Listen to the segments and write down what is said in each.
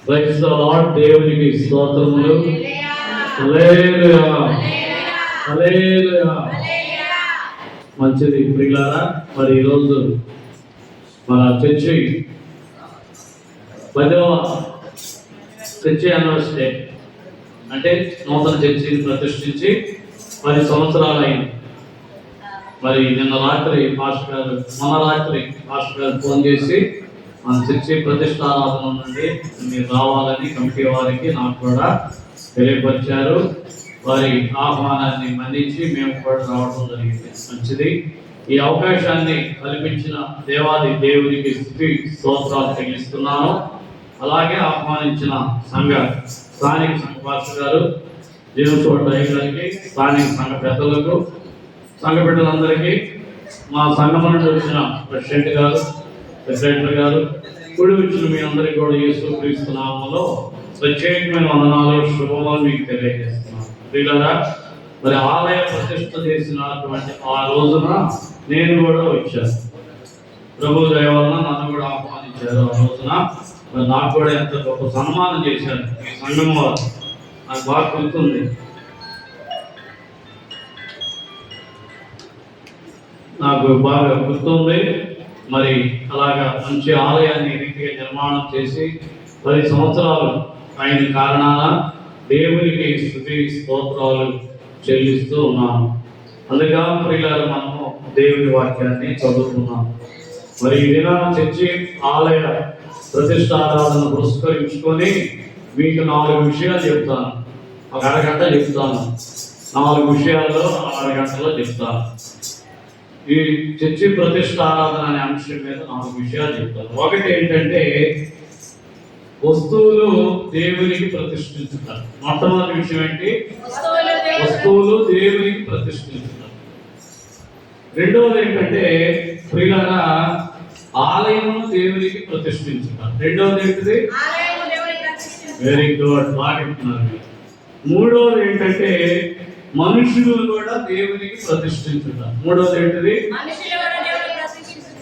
Praise the lord. దేవునికి స్తోత్రములు. హల్లెలూయా, హల్లెలూయా. మంచిది ప్రియులారా. మరి ఈరోజు మన చర్చి 10వ చర్చి యానివర్సరీ, అంటే నూతన చర్చిని ప్రతిష్ఠించి 10 సంవత్సరాలు అయింది. మరి మొన్న రాత్రి పాస్టర్ గారు ఫోన్ చేసి మన చర్చి ప్రతిష్టారాధన నుండి మీరు రావాలని కమిటీ వారికి నాకు కూడా తెలియపరిచారు. వారి ఆహ్వానాన్ని మన్నించి మేము కూడా రావడం జరిగింది. మంచిది. ఈ అవకాశాన్ని కల్పించిన దేవాది దేవునికి స్తుతి స్తోత్రాలు చెల్లిస్తున్నాను. అలాగే ఆహ్వానించిన స్థానిక సంఘ పాస్టర్ గారు, జీవచోట గారికి, స్థానిక సంఘ పెద్దలకు, సంఘ బిడ్డలందరికీ, మా సంఘం నుండి వచ్చిన ప్రెసిడెంట్ గారు, సెక్రటరీ గారు, కూడి వచ్చిన మీ అందరికీ కూడా యేసుక్రీస్తు నామములో ప్రత్యేకమైన వందనాలు, శుభములు మీకు తెలియజేస్తున్నాను. ప్రియులారా, మరి ఆలయ ప్రతిష్ఠ చేసినటువంటి ఆ రోజున నేను కూడా వచ్చాను. ప్రభు దయ వలన నన్ను కూడా ఆహ్వానించారు. ఆ రోజున మరి నాకు కూడా ఎంత గొప్ప సన్మానం చేశారు ఈ సంఘం వారు, నాకు బాగా గుర్తుంది. మరి అలాగా మంచి ఆలయాన్ని రీతిగా నిర్మాణం చేసి 10 సంవత్సరాలు అయిన కారణాన దేవునికి స్తుతి స్తోత్రాలు చెల్లిస్తూ ఉన్నాను. అందుగా ప్రియులారా, మనము దేవుని వాక్యాన్ని చదువుతున్నాం. మరి ఈ దినాన చర్చి ఆలయ ప్రతిష్టారాధన పురస్కరించుకొని మీకు 4 విషయాలు చెప్తాను. ఒక అరగంట చెప్తాను. 4 విషయాల్లో అరగంటలో చెప్తాను. ఈ చర్చి ప్రతిష్టారాధన అనే అంశం మీద 4 విషయాలు చెప్తాను. ఒకటి ఏంటంటే, వస్తువులు దేవునికి ప్రతిష్ఠించుతారు. మొట్టమొదటి విషయం ఏంటి? వస్తువులు దేవునికి ప్రతిష్ఠించుతారు. రెండవది ఏంటంటే, ప్రియులారా, ఆలయమును దేవునికి ప్రతిష్ఠించుతారు. రెండవది ఏంటిది? వెరీ గుడ్, బాగా చెప్తున్నారు. మూడవది ఏంటంటే, మనుషులు కూడా దేవునికి ప్రతిష్ఠించుతారు. మూడవది ఏంటిది?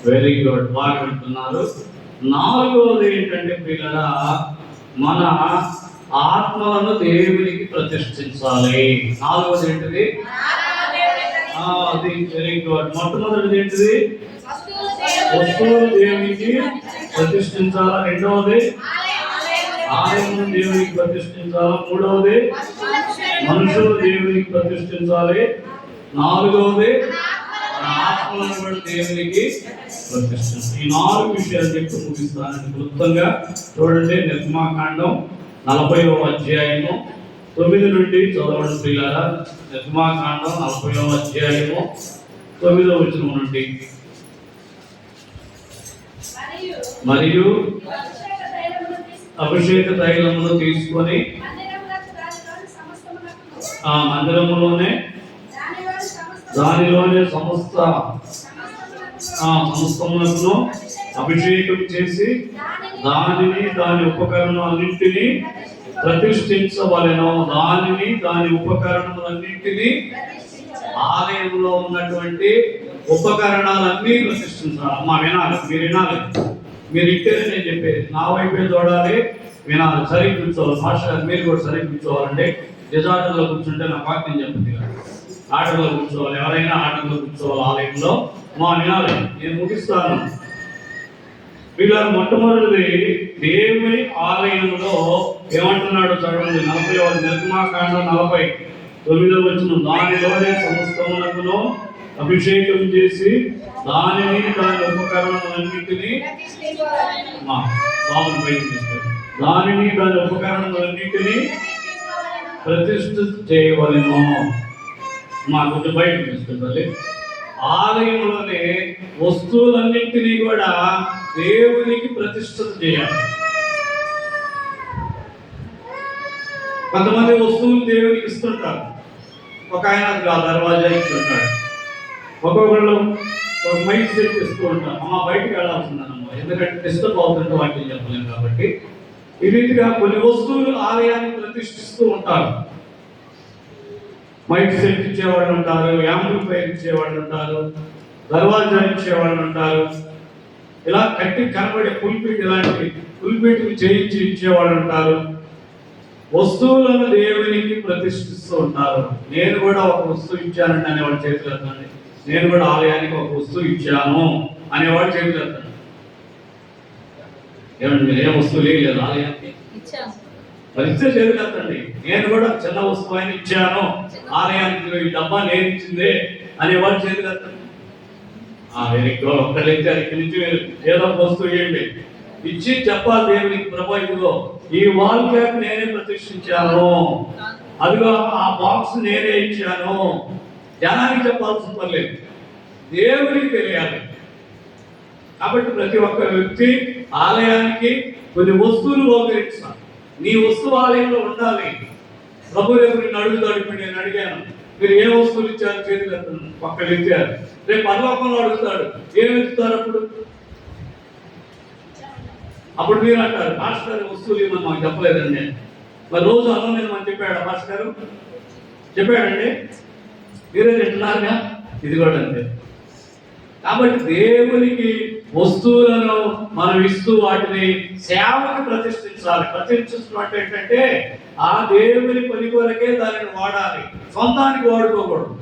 వెరీ గుడ్, బాగా వింటున్నారు. నాలుగవది ఏంటంటే ప్రియులారా, మన ఆత్మలను దేవునికి ప్రతిష్ఠించాలి. నాలుగవది ఏంటిది? అది వెరీ గుడ్. మొట్టమొదటిది ఏంటిది? వస్తువులు దేవునికి ప్రతిష్ఠించాలా. రెండవది ఆలయమును దేవునికి ప్రతిష్ఠించాలా. మూడవది మనుషులు దేవునికి ప్రతిష్ఠించాలి. నాలుగవది ఆత్మలను కూడా దేవునికి ప్రతిష్ఠించాలి. ఈ 4 విషయాలు చెప్పి ముగిస్తాను. క్లుప్తంగా చూడండి. నిర్గమాకాండం 40వ అధ్యాయము 9 నుండి చదవండి ప్రియులారా. నిర్గమాకాండం 40వ అధ్యాయము 9వ వచనం నుండి. మరియు అభిషేక తైలమును తీసుకొని ఆ మందిరములోనే దానిలోనే సమస్తములను అభిషేకం చేసి దానిని దాని ఉపకరణాలన్నింటినీ ప్రతిష్ఠించవలెను. దాని ఉపకరణములన్నింటినీ, ఆలయంలో ఉన్నటువంటి ఉపకరణాలన్నీ ప్రతిష్ఠించాలి. అమ్మా వినాలి, మీరు వినాలి. మీరు ఇట్టేనే నేను చెప్పేది, నా వైపే చూడాలి, వినాలి. సరిగ్గా కూర్చోవాలి. భాష మీరు కూడా సరిగ్గా కూర్చోవాలండి. డిజార్డర్లో కూర్చుంటే నా వాక్యం చెప్తుంది కదా. ఆటలో కూర్చోవాలి, ఎవరైనా ఆటలో కూర్చోవాలి ఆలయంలో. మా వినాలి, నేను ముగిస్తాను. వీళ్ళ మొట్టమొదటిది దేవుని ఆలయంలో ఏమంటున్నాడు చదవండి. 40వ నిర్గమాకాండం 49వ వచనం. దానిలోనే సమస్తమునకును అభిషేకం చేసి దానిని దాని ఉపకరణములన్నింటినీ దాని ఉపకరణములన్నింటినీ ప్రతిష్ఠ చేయవలెను. కొంచెం బయట తీసుకెళ్ళాలి. ఆలయంలోనే వస్తువులన్నింటినీ కూడా దేవునికి ప్రతిష్ఠ చేయాలి. కొంతమంది వస్తువులు దేవునికి ఇస్తుంటారు. ఒక ఆయన దర్వాజా ఇస్తుంటాడు, ఒక్కొక్కళ్ళు ఒక మైక్ సెట్ ఇస్తూ ఉంటారు. బయటికి వెళ్ళాల్సిందన్నమాట, ఎందుకంటే డిస్టర్బ్ అవుతుంటే వాటిని చెప్పలేము కాబట్టి. ఈ రీతిగా కొన్ని వస్తువులు ఆలయాన్ని ప్రతిష్ఠిస్తూ ఉంటారు. మైక్ సెట్ ఇచ్చేవాళ్ళు ఉంటారు, యాంప్లిఫైర్ ఇచ్చేవాళ్ళు ఉంటారు, దర్వాజా ఇచ్చేవాళ్ళు ఉంటారు. ఇలా కట్టి కనబడే పుల్పిట్, ఇలాంటి పుల్పిట్ని చేయించి ఇచ్చేవాళ్ళు ఉంటారు. వస్తువులను దేవునికి ప్రతిష్ఠిస్తూ ఉంటారు. నేను కూడా ఒక వస్తువు ఇచ్చానండి అనేవాడు చేతులు ఎత్తండి. నేను కూడా ఆలయానికి ఒక వస్తువు ఇచ్చాను అనేవాడు చేతులు ఎత్తండి. ఏమండి, మీరు ఏ వస్తువు లేదు ఆలయానికి? మరి ఇచ్చే చేతులు ఎత్తండి. నేను కూడా చిన్న వస్తువు అయినా ఇచ్చాను ఆలయానికి, ఈ డబ్బా నేను ఇచ్చిందే అనేవాడు చేతులు ఎత్తండి. Very good. ఒక్కళ్ళు ఇచ్చారు, ఇక్కడి నుంచి మీరు ఏదో ఒక వస్తువు ఇవ్వండి, ఇచ్చి చెప్పాలి దేవునికి, ప్రభా ఇదిగో ఈ వాల్ క్యాప్ నేనే ప్రతిష్ఠించాను, అదిగో ఆ బాక్స్ నేనే ఇచ్చాను. జనానికి చెప్పాల్సిన పర్లేదు, దేవునికి తెలియాలి. కాబట్టి ప్రతి ఒక్క వ్యక్తి ఆలయానికి కొన్ని వస్తువులు బహుకరించాలి. నీ వస్తువు ఆలయంలో ఉండాలి. ప్రభు రేపు నిన్ను అడుగుతాడు. ఇప్పుడు నేను అడిగాను, మీరు ఏ వస్తువులు ఇచ్చారు? చేతులు ఎత్తండి. ఒక్కళ్ళు ఇచ్చారు. రేపు పరలోకంలో అడుగుతాడు, ఏమి ఇస్తారు? అప్పుడు మీరు అంటారు, మాస్టర్ గారు వస్తువులు ఇవ్వమని మాకు చెప్పలేదండి. మరి రోజు అన్నం నేను మనం చెప్పాడు మాస్టర్ గారు? చెప్పాడండి. మీరే తింటున్నారుగా, ఇది కూడా అంతే. కాబట్టి దేవునికి వస్తువులను మనం ఇస్తూ వాటిని సేవకి ప్రతిష్ఠించాలి. ప్రతిష్ఠించడం అంటే ఏంటంటే ఆ దేవుని పని కొరకే దానిని వాడాలి, సొంతానికి వాడుకోకూడదు.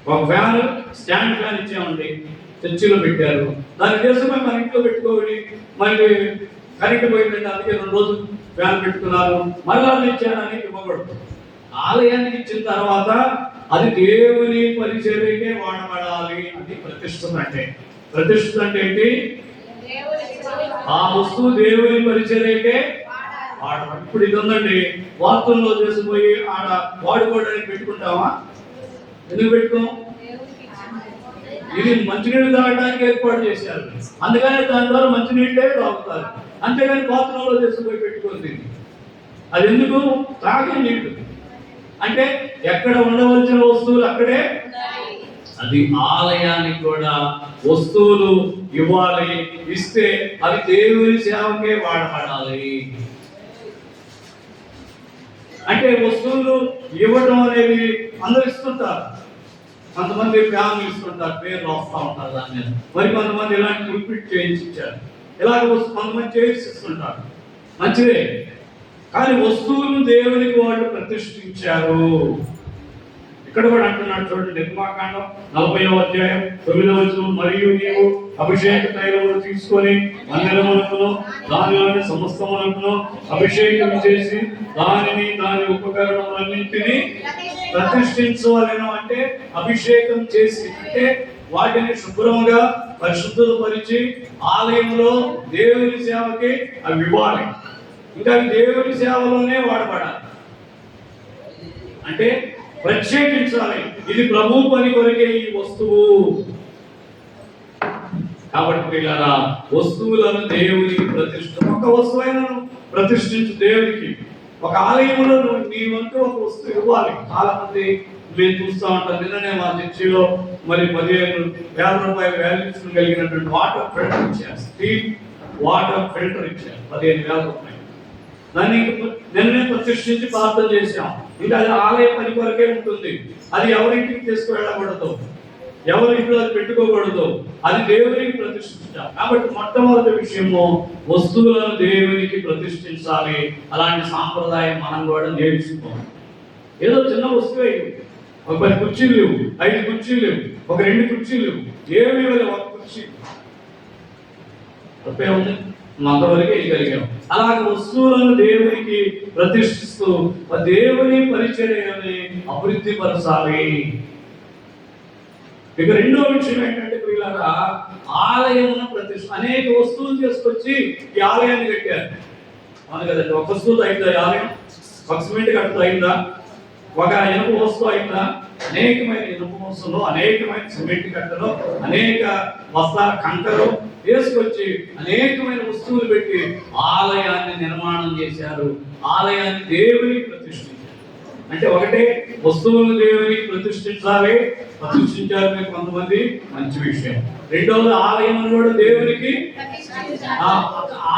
ఒక ఫ్యాన్, స్టాండ్ ఫ్యాన్ ఇచ్చామండి, చర్చిలో పెట్టారు, దాని దేశమే మన ఇంట్లో పెట్టుకోవాలి. మళ్ళీ కరెంట్ పోయిందంటే అందుకే 2 రోజులు ఫ్యాన్ పెట్టుకున్నారు, మళ్ళా ఇచ్చారని ఇవ్వకూడదు. ఆలయానికి ఇచ్చిన తర్వాత అది దేవుని పరిచర్యకే వాడబడాలి. అది ప్రతిష్ఠ అంటే. ప్రతిష్ఠ అంటే ఏంటి? ఆ వస్తువు దేవుని పరిచర్యకే వాడబడాలి. ఇప్పుడు ఇది ఉందండి, వార్తల్లో చేసిపోయి ఆడ వాడుకోవడానికి పెట్టుకుంటామా? ఎందుకు పెట్టుకోం? ఇది మంచినీళ్ళు తాగడానికి ఏర్పాటు చేశారు, అందుకని దాని ద్వారా మంచినీళ్ళే తాగుతారు. అంతేగాని పాత్రలో చేసుకుపోయి పెట్టుకుంది. అది ఎందుకు? తాగే నీళ్లు. అంటే ఎక్కడ ఉండవలసిన వస్తువులు అక్కడే. అది ఆలయానికి కూడా వస్తువులు ఇవ్వాలి. ఇస్తే అవి దేవుని సేవకే వాడబడాలి. అంటే వస్తువులు ఇవ్వడం అనేది అందరూ ఇస్తుంటారు. కొంతమంది ఫ్యామిలీ ఇస్తుంటారు, పేర్లు వస్తూ ఉంటారు దాని మీద. మరి కొంతమంది ఇలాంటి రిపీట్ చేయించారు, ఇలాగ కొంతమంది చేయిస్తుంటారు, మంచిదే. కానీ వస్తువులను దేవునికి వాళ్ళు ప్రతిష్ఠించారు. ఇక్కడ కూడా అంటున్నాడు చూడండి, నిర్మాకాండం 40వ అధ్యాయం 9వ వచనం, మరియు నీవు అభిషేక తైలమును తీసుకొని మందిరములను దానిలోని సమస్తములను అభిషేకం చేసి దానిని దాని ఉపకరణములన్నింటినీ ప్రతిష్ఠించవలెను. అంటే అభిషేకం చేసి, అంటే వాటిని శుభ్రముగా పరిశుద్ధపరిచి ఆలయంలో దేవుని సేవకి అవి ఇవ్వాలి. ఇంకా దేవుని సేవలోనే వాడబడాలి. అంటే ప్రత్యేకించాలి, ఇది ప్రభు పని కొరకే ఈ వస్తువు. కాబట్టి పిల్లరా, వస్తువులను దేవునికి ప్రతిష్ఠ, ఒక వస్తువైన ప్రతిష్ఠించు దేవునికి. ఒక ఆలయంలో నీ వంతు ఒక వస్తువు ఇవ్వాలి. చాలా మంది మేము చూస్తూ ఉంటాం. నిన్ననే మా చర్చిలో మరి 15,000 రూపాయలు వాల్యూస్ కలిగినటువంటి వాటర్ ఫిల్టర్ ఇచ్చారు, స్టీల్ వాటర్ ఫిల్టర్ ఇచ్చారు, 15,000 రూపాయలు. దాన్ని నిన్నే ప్రతిష్ఠించి ప్రార్థన చేశాం. ఇంకా అది ఆలయ పని కొరకే ఉంటుంది. అది ఎవరింటికి తీసుకువెళ్ళకూడదు, ఎవరింట్లో అది పెట్టుకోకూడదు, అది దేవునికి ప్రతిష్ఠించాలి. కాబట్టి మొట్టమొదటి విషయము వస్తువులను దేవునికి ప్రతిష్ఠించాలి. అలాంటి సాంప్రదాయం మనం కూడా నేర్చుకోవాలి. ఏదో చిన్న వస్తువే, ఒక 10 కుర్చీలు లేవు, 5 కుర్చీలు లేవు, ఒక 2 కుర్చీలు లేవు, ఏమీ లేదు, ఒక కుర్చీ తప్పే ఉంది, అంతవరకే ఇవ్వగలిగాం. అలాగే వస్తువులను దేవునికి ప్రతిష్ఠిస్తూ దేవుని పరిచర్యని అభివృద్ధి పరచాలి. ఇక రెండో విషయం ఏంటంటే పిల్లరా, ఆలయమును ప్రతిష్ఠ. అనేక వస్తువులు తీసుకొచ్చి ఈ ఆలయాన్ని కట్టారు. అవును కదండి, ఒక వస్తువుతో అయిందా ఆలయం? ఒక సిమెంట్ కట్టుతో అయిందా? ఒక ఇనుప వస్తువు అయిందా? అనేకమైన ఇనుప వస్తువులు, అనేకమైన సిమెంట్ కట్టలు, అనేక బస్తాల కంకరు తీసుకొచ్చి అనేకమైన వస్తువులు పెట్టి ఆలయాన్ని నిర్మాణం చేశారు. ఆలయాన్ని దేవునికి ప్రతిష్ఠించారు. అంటే ఒకటే, వస్తువులు దేవునికి ప్రతిష్ఠించాలి, ప్రతిష్ఠించారు మీరు కొంతమంది, మంచి విషయం. రెండవది, ఆలయం కూడా దేవునికి,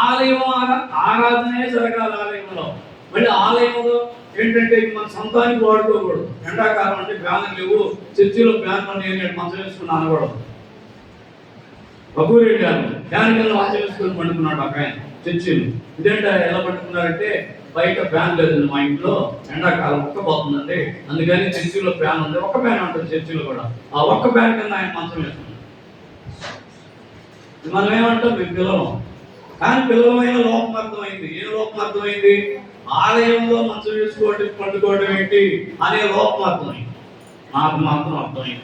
ఆలయం ఆరాధనే జరగాలి ఆలయంలో. మళ్ళీ ఆలయంలో ఏంటంటే మన సొంతానికి వాడుకోకూడదు. ఎండాకాలం అంటే ఫ్యాన్లు లేవు, చర్చిలో ఫ్యాన్ పని మంచం వేసుకుని అనకూడదు. ఒక ఊరు వెళ్ళాను, ఫ్యాన్ కింద వాచ్ వేసుకొని పండుకున్నాడు ఒక ఆయన చర్చిలు. ఇదేంట ఎలా పండుకున్నారంటే, బయట ఫ్యాన్ లేదండి మా ఇంట్లో, ఎండాకాలం ఉక్కపోతుందండి, అందుకని చర్చిలో ఫ్యాన్ ఉంది, ఒక్క ఫ్యాన్ ఉంటుంది చర్చిలో కూడా, ఆ ఒక్క ఫ్యాన్ కింద ఆయన మంచం వేసుకున్నాడు. మనం ఏమంటాం మీ పిల్లలు, కానీ పిల్లలమైన లోపం అర్థమైంది. ఏ లోపం అర్థమైంది? ఆలయంలో మంచం వేసుకోవడం పండుకోవడం ఏంటి అనే లోపం అర్థమైంది. నాకు మాత్రం అర్థమైంది.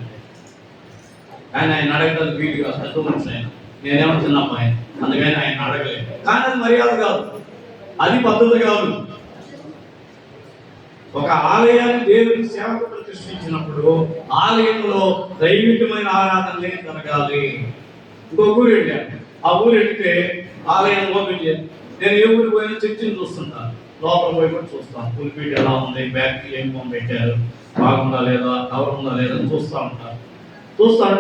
కానీ ఆయన అడగడానికి వీలుగా పెద్ద మనిషి ఆయన, నేనేమో చిన్నమ్మ ఆయన, అందుకని ఆయన అడగలేదు. కానీ అది మర్యాద కాదు, అది పద్ధతి కాదు. ఒక ఆలయాన్ని దేవుని సేవకు ప్రతిష్ఠించినప్పుడు ఆలయంలో దైవికమైన ఆరాధనలే జరగాలి. ఇంకో ఊరు వెళ్ళాను, ఆ ఊరు వెళితే ఆలయం ఓపెన్ చేయాలి. నేను ఏ ఊరికి పోయినా చర్చిని చూస్తుంటాను, లోపల పోయి కూడా చూస్తాను. పులిపీట ఎలా ఉంది, బ్యాగ్ ఏం బొమ్మ పెట్టారు, బాగుందా లేదా, కవర్ ఉందా లేదా అని చూస్తూ ఉంటాను.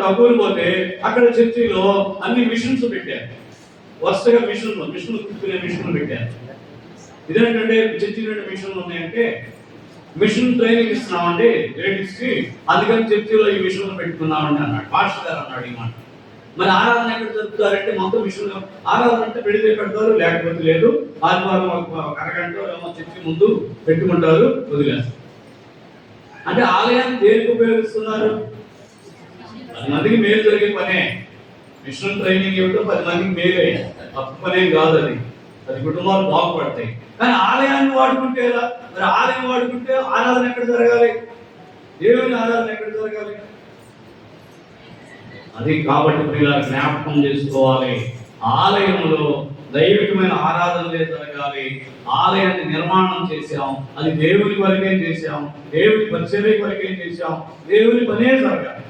ఆ ఊరు పోతే అక్కడ చర్చిలో అన్ని మిషన్స్ పెట్టారు, వరుసగా మిషన్లు కుట్టుకునే మిషన్లు పెట్టారు. ఇదేంటంటే చర్చి నుండి మిషన్లు ఉన్నాయంటే మిషన్ ట్రైనింగ్ ఇస్తున్నామండి లేడీస్కి, అందుకని చర్చిలో ఈ మిషన్లు పెట్టుకున్నామండి అన్నాడు పాస్టర్ గారు అన్నాడు. ఈ మాట మరి ఆరాధన ఎక్కడ జరుపుతారంటే మొత్తం మిషన్లు ఆరాధన అంటే పెడితే పెడతారు, లేకపోతే లేదు. ఆదివారం ఒక అరగంట ఏమో చర్చి ముందు పెట్టుకుంటారు, వదిలేస్తారు. అంటే ఆలయాన్ని దేనికి ఉపయోగిస్తున్నారు? 10 మందికి మేలు జరిగే పనే. మిషన్ ట్రైనింగ్ ఇవ్వడం 10 మందికి మేలే, తప్పు పనేం కాదు. అది కుటుంబాలు బాగుపడతాయి. కానీ ఆలయాన్ని వాడుకుంటే ఎలా? మరి ఆలయం వాడుకుంటే ఆరాధన ఎక్కడ జరగాలి? దేవుని ఆరాధన ఎక్కడ జరగాలి? అది కాబట్టి ప్రియులారా జ్ఞాపకం చేసుకోవాలి, ఆలయంలో దైవికమైన ఆరాధనలే జరగాలి. ఆలయాన్ని నిర్మాణం చేశాం, అది దేవుని వరకే చేశాం, దేవుని పరిచర్య వరకే చేశాం, దేవుని పనే జరగాలి.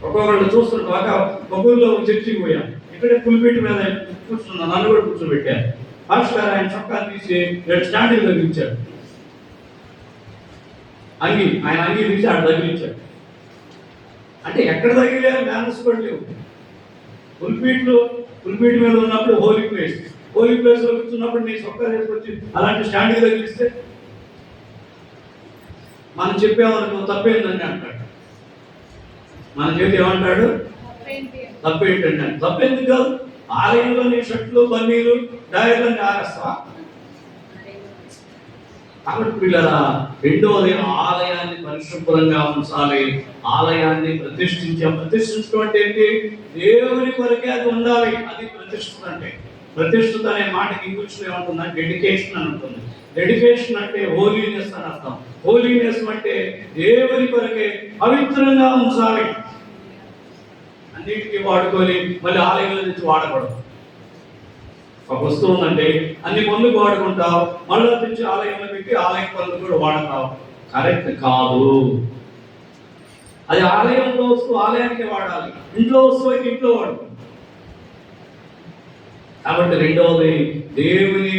ఒక్కొక్కళ్ళు చూస్తుంటాం, ఒక ఊళ్ళో చర్చికి పోయాం, ఇక్కడే పులిపీట మీద కూర్చున్నా, నన్ను కూడా కూర్చోబెట్టారు. పాస్టర్ గారు ఆయన చొక్కా తీసి 2 స్టాండింగ్ తగిలించాడు, ఆయన అంగి తీసి ఆడ తగిలించాడు. అంటే ఎక్కడ తగిలేదు మేనస్ కూడా లేవు. పులిపీట మీద ఉన్నప్పుడు హోలీ ప్లేస్ లో కూర్చున్నప్పుడు నీ చొక్కా తీసుకొచ్చి అలాంటి స్టాండింగ్ తగిలిస్తే మనం చెప్పామనుకో తప్పేందండి అంటాడు. మన చేతి ఏమంటాడు? తప్పేంటండి. తప్పేందుకు కాదు, ఆలయంలో నీ షర్ట్లు బన్నీలు డైర్లన్నీ ఆరేస్తావా? కాబట్టి పిల్లరా, రెండవది ఆలయాన్ని పరిశుభ్రంగా ఉంచాలి. ఆలయాన్ని ప్రతిష్ఠించడం అంటే ఏంటి? దేవుని కొరకే అది ఉండాలి. అది ప్రతిష్ఠిత అంటే. ప్రతిష్ఠిత అనే మాటకి ఇంగ్లీష్ లో ఏమంటుందంటే డెడికేషన్ అని ఉంటుంది. డెడికేషన్ అంటే హోలీనెస్ అని అర్థం. హోలీనెస్ అంటే దేవుని కొరకే పవిత్రంగా ఉంచాలి. అన్నిటికీ వాడుకొని మళ్ళీ ఆలయంలో నుంచి వాడకూడదు. ఒక వస్తువు ఉందంటే అన్ని పనులకు వాడుకుంటావు, మళ్ళీ తెచ్చి ఆలయంలో పెట్టి ఆలయ పనులు కూడా వాడతావు. కరెక్ట్ కాదు. అది ఆలయంలో వస్తువు ఆలయానికి వాడాలి, ఇంట్లో వస్తువు అయితే ఇంట్లో వాడుకో. కాబట్టి రెండవది, దేవుని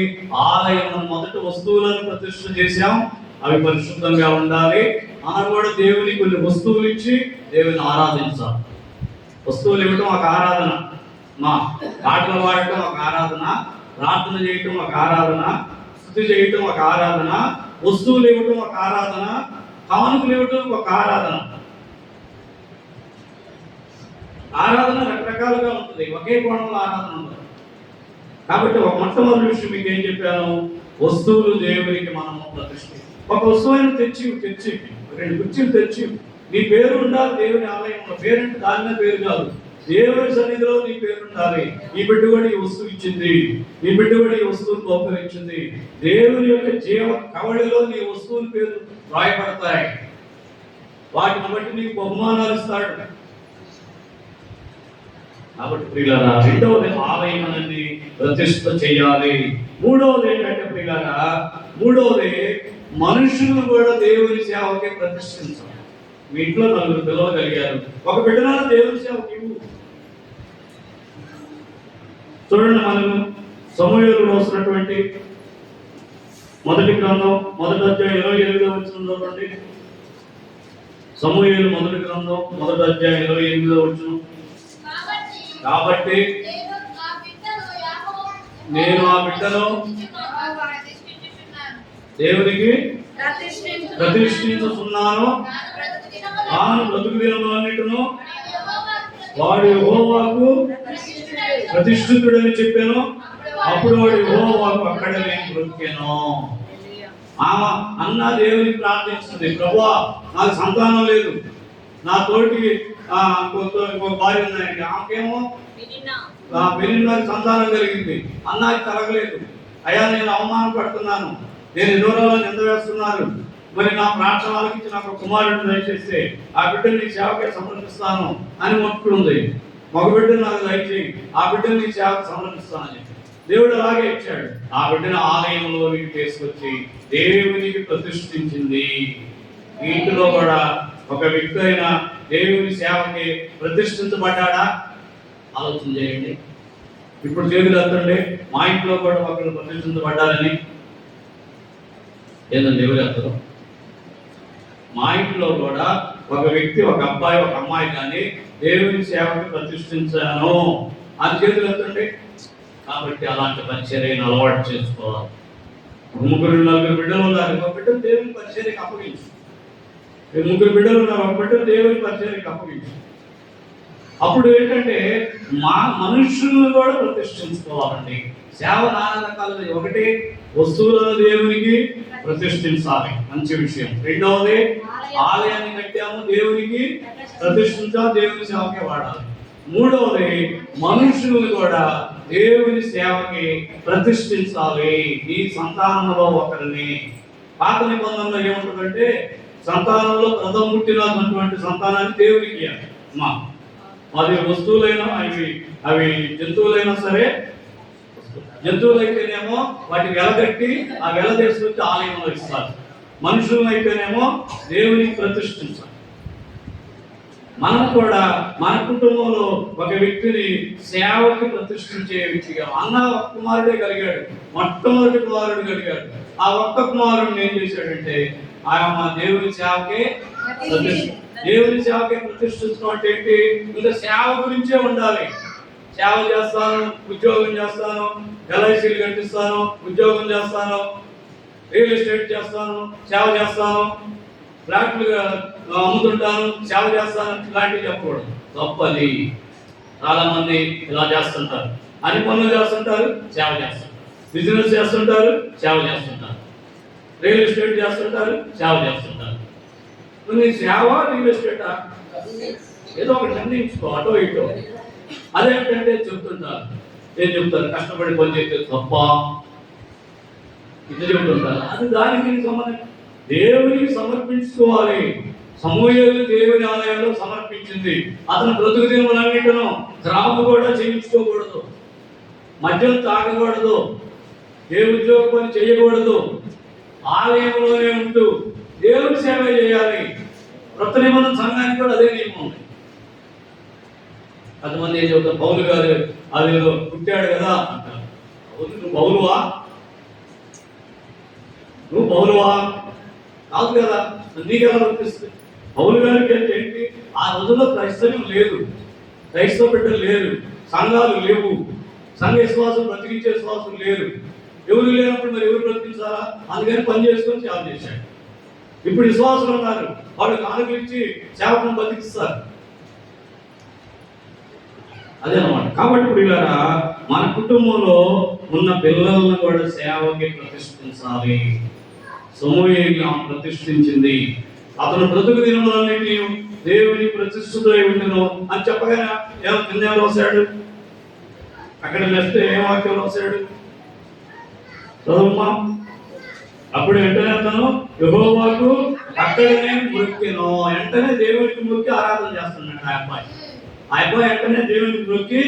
ఆలయం మొదటి వస్తువులను ప్రతిష్ఠ చేశాం, అవి పరిశుద్ధంగా ఉండాలి. మనం కూడా దేవుని కొన్ని వస్తువులు ఇచ్చి దేవుని ఆరాధించాలి. వస్తువులు ఇవ్వటం ఒక ఆరాధన, మా పాటలు పాడటం ఒక ఆరాధన, ప్రార్థన చేయటం ఒక ఆరాధన, స్తుతి చేయటం ఒక ఆరాధన, వస్తువులు ఇవ్వటం ఒక ఆరాధన, కానుకలు ఇవ్వటం ఒక ఆరాధన. ఆరాధన రకరకాలుగా ఉంటుంది, ఒకే కోణంలో ఆరాధన ఉంటుంది. కాబట్టి ఒక మొట్టమొదటి విషయం మీకు ఏం చెప్పాను? వస్తువులు దేవునికి మనము ప్రతిష్ఠ. ఒక వస్తువుని తెచ్చి 2 కుర్చీలు తెచ్చి, నీ పేరు ఉండాలి దేవుని ఆలయంలో. పేరంటే దాని పేరు కాదు, దేవుని సన్నిధిలో నీ పేరు ఉండాలి. ఈ బిడ్డ కూడా ఈ వస్తువు ఇచ్చింది, ఈ బిడ్డ కూడా ఈ వస్తువును బహుకరించింది. దేవుని యొక్క జీవ కవడిలో నీ వస్తువుల పేరు రాయబడతాయి. వాటిని బట్టి నీకు బహుమానాలు ఇస్తాడు. కాబట్టి ప్రియులారా, రెండవది ఆలయం అనేది ప్రతిష్ఠ చేయాలి. మూడవది ఏంటంటే ప్రియులారా, మనుషులు కూడా దేవుని సేవకి ప్రతిష్ఠించాలి. మీ ఇంట్లో 4 పిల్లలు కలిగారు, ఒక బిడ్డను దేవుని సేవకి ఇవ్వు. చూడండి, మనము సమూయేలు రాసినటువంటి మొదటి గ్రంథం 1వ అధ్యాయం 28వ వచనం చూడండి. సమూయేలు మొదటి గ్రంథం 1వ అధ్యాయం 28వ వచనం. కాబట్టి నేను ఆ బిడ్డను దేవునికి ప్రతిష్ఠించుతున్నాను, తాను బ్రతుకు దినములన్నిటిను వాడు యెహోవాకు ప్రతిష్ఠితుడని చెప్పాను. అప్పుడు వాడు యెహోవాకు అక్కడనే బ్రతికెను. ఆమె అన్న దేవునికి ప్రార్థించింది, ప్రభువా నాకు సంతానం లేదు, నా తోటి ఇంకో భార్య ఉన్నాయండి, ఆమెకేమో పెరిగిన సంతానం కలిగింది, అన్నకి కలగలేదు. అయ్యా నేను అవమానం పడుతున్నాను, నేను ఎదురులో నింద వేస్తున్నాను, మరి నా ప్రార్థన ఆలకించి నాకు కుమారుడిని దయచేస్తే ఆ బిడ్డను నీ సేవకే సమర్పిస్తాను అని మొక్కుకుంది. మగ బిడ్డను నాకు దయచేయి, ఆ బిడ్డను నీ సేవకు సమర్పిస్తానని చెప్పి దేవుడు అలాగే ఇచ్చాడు. ఆ బిడ్డను ఆలయంలోనికి తీసుకొచ్చి దేవునికి ప్రతిష్ఠించింది. ఈ ఇంటిలో కూడా ఒక వ్యక్తి అయినా దేవుని సేవకి ప్రతిష్ఠించబడ్డాడా? ఆలోచన చేయండి. ఇప్పుడు చేతులు ఎత్తండి, మా ఇంట్లో కూడా ఒకరు ప్రతిష్ఠించబడ్డారని. ఏంటండి ఎవరు ఎత్తరు? మా ఇంట్లో కూడా ఒక వ్యక్తి, ఒక అబ్బాయి, ఒక అమ్మాయి కానీ దేవుని సేవకి ప్రతిష్ఠించాను అని చేతులు ఎత్తండి. కాబట్టి అలాంటి పరిచర్యను అలవాటు చేసుకోవాలి. 3-4 బిడ్డలు ఉన్నారు, ఒక బిడ్డ దేవుని పరిచర్యకి అప్పగించు. 3 బిడ్డలు ఉన్నారు, ఒక బిడ్డ దేవుని పరిచర్యకి అప్పగించు. అప్పుడు ఏంటంటే మనుషులను కూడా ప్రతిష్ఠించుకోవాలండి. సేవ నానా రకాలు. ఒకటి, వస్తువులను దేవునికి ప్రతిష్ఠించాలి, మంచి విషయం. రెండవది, ఆలయాన్ని కట్టాము, దేవునికి ప్రతిష్ఠించాలి, దేవుని సేవకే వాడాలి. మూడవది, మనుషులను కూడా దేవుని సేవకి ప్రతిష్ఠించాలి. ఈ సంతానంలో ఒకరిని. పాత నిబంధనలో ఏముంటుందంటే సంతానంలో ప్రథమ పుట్టినటువంటి సంతానాన్ని దేవునికి ఇవ్వాలి. అది వస్తువులైనా అవి జంతువులైనా సరే, జంతువులైతేనేమో వాటి వెలగట్టి ఆ వెల తీసుకొచ్చి ఆలయంలో ఇస్తారు. మనుషులైతేనేమో దేవునికి ప్రతిష్ఠించాలి. మనం కూడా మన కుటుంబంలో ఒక వ్యక్తిని సేవకి ప్రతిష్ఠించే వ్యక్తిగా. అన్న ఒక్క కుమారుడే కలిగాడు, మొట్టమొదటి కుమారుడు కలిగాడు. ఆ ఒక్క కుమారుడిని ఏం చేశాడంటే ఆయన దేవుని సేవకే ప్రతిష్ఠించడం అంటే ఏంటి? ఇంకా సేవ గురించే ఉండాలి. సేవ చేస్తాను, ఉద్యోగం చేస్తాను, ఎల్ఐసీలు కట్టిస్తాను, ఉద్యోగం చేస్తాను, రియల్ ఎస్టేట్ చేస్తాను, సేవ చేస్తాను, ఫ్లాట్లు అమ్ముతుంటాను, సేవ చేస్తాను, ఇలాంటివి చెప్పకూడదు. తప్పది. చాలా మంది ఇలా చేస్తుంటారు, అన్ని పనులు చేస్తుంటారు, సేవ చేస్తుంటారు, బిజినెస్ చేస్తుంటారు, సేవ చేస్తుంటారు, రియల్ ఎస్టేట్ చేస్తుంటారు, సేవ చేస్తుంటారు. నీ సేవ రియల్ ఎస్టేటా? ఏదో ఒకటి నిర్ణయించుకో, అటో ఇటో. అదేంటంటే చెప్తుంటారు, ఏం చెప్తారు, కష్టపడి పని చేస్తే తప్ప ఇది చెప్తుంటారు. అది దానికి సంబంధించి దేవునికి సమర్పించుకోవాలి. సమూయేలు దేవుని ఆలయంలో సమర్పించింది. అతను బ్రతుకు దినములన్నిటిను త్రాగు కూడా చేయించుకోకూడదు, మద్యం తాగకూడదు, ఏ ఉద్యోగ పని చేయకూడదు, ఆలయంలోనే ఉంటూ దేవుని సేవ చేయాలి. కొత్త నిబంధన సంఘానికి కూడా అదే నియమం ఉంది. కొంతమంది ఏం చెబుతారు, పౌలు గారు అది పుట్టాడు కదా అంటారు. నువ్వు పౌలువా? నువ్వు పౌలువా? కాదు కదా. నీకెలా అనిపిస్తుంది? పౌలు గారికి అంటే ఏంటి? ఆ రోజుల్లో క్రైస్తవ్యం లేదు, క్రైస్తవ బిడ్డలు లేరు, సంఘాలు లేవు, సంఘ విశ్వాసం బ్రతికించే విశ్వాసం లేరు. ఎవరు లేనప్పుడు మరి ఎవరు బ్రతికించాలా? అందుకని పని చేసుకొని సేవ చేశాడు. ఇప్పుడు విశ్వాసులు ఉన్నారు, వాళ్ళు కానుకలు ఇచ్చి సేవకులను బతికిస్తారు. అదేనమాట. కాబట్టి ఇప్పుడు ఇలా మన కుటుంబంలో ఉన్న పిల్లలను కూడా సేవకి ప్రతిష్ఠించాలి. సమూయేలు ప్రతిష్ఠించింది. అతను బ్రతుకు దినములన్నిటినీ దేవుని ప్రతిష్ఠితుడై ఉండెను అని చెప్పగానే కింద ఏం రాశాడు? అక్కడ నెక్స్ట్ ఏం వాక్యం రాశాడు? చదువుమా. అప్పుడు వెంటనే అతను యెహోవాకు అక్కడనే మొక్కెను. వెంటనే దేవునికి మొక్కి ఆరాధన చేస్తున్నాడు ఆ అబ్బాయి వెంటనే దేవునికి మొక్కి